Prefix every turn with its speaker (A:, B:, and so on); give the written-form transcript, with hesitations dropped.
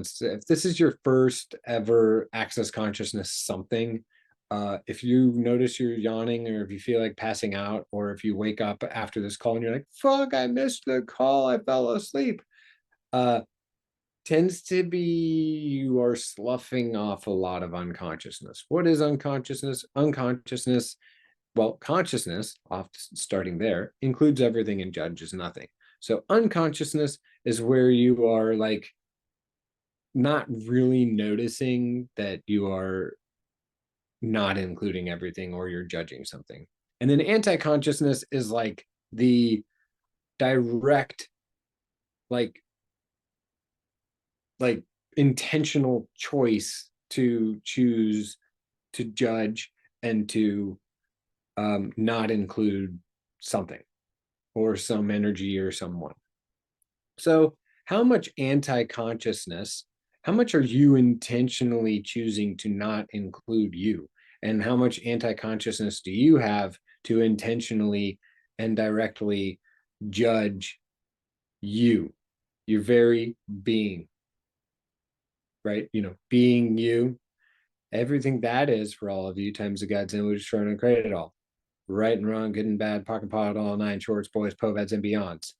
A: If this is your first ever access consciousness something, if you notice you're yawning, or if you feel like passing out, or if you wake up after this call and you're like, fuck, I missed the call, I fell asleep, uh, tends to be you are sloughing off a lot of unconsciousness. What is unconsciousness? Unconsciousness, well, consciousness, off starting there, includes everything and judges nothing. So unconsciousness is where you are like not really noticing that you are not including everything, or you're judging something. And then anti-consciousness is like the direct, like like intentional choice to choose to judge and to not include something or some energy or someone. So how much anti-consciousness, how much are you intentionally choosing to not include you? And how much anti-consciousness do you have to intentionally and directly judge you, your very being, right? Being you, everything that is for all of you, times the God's image, trying to create it all. Right and wrong, good and bad, pocket pot, all nine shorts, boys, poveds, and beyonds.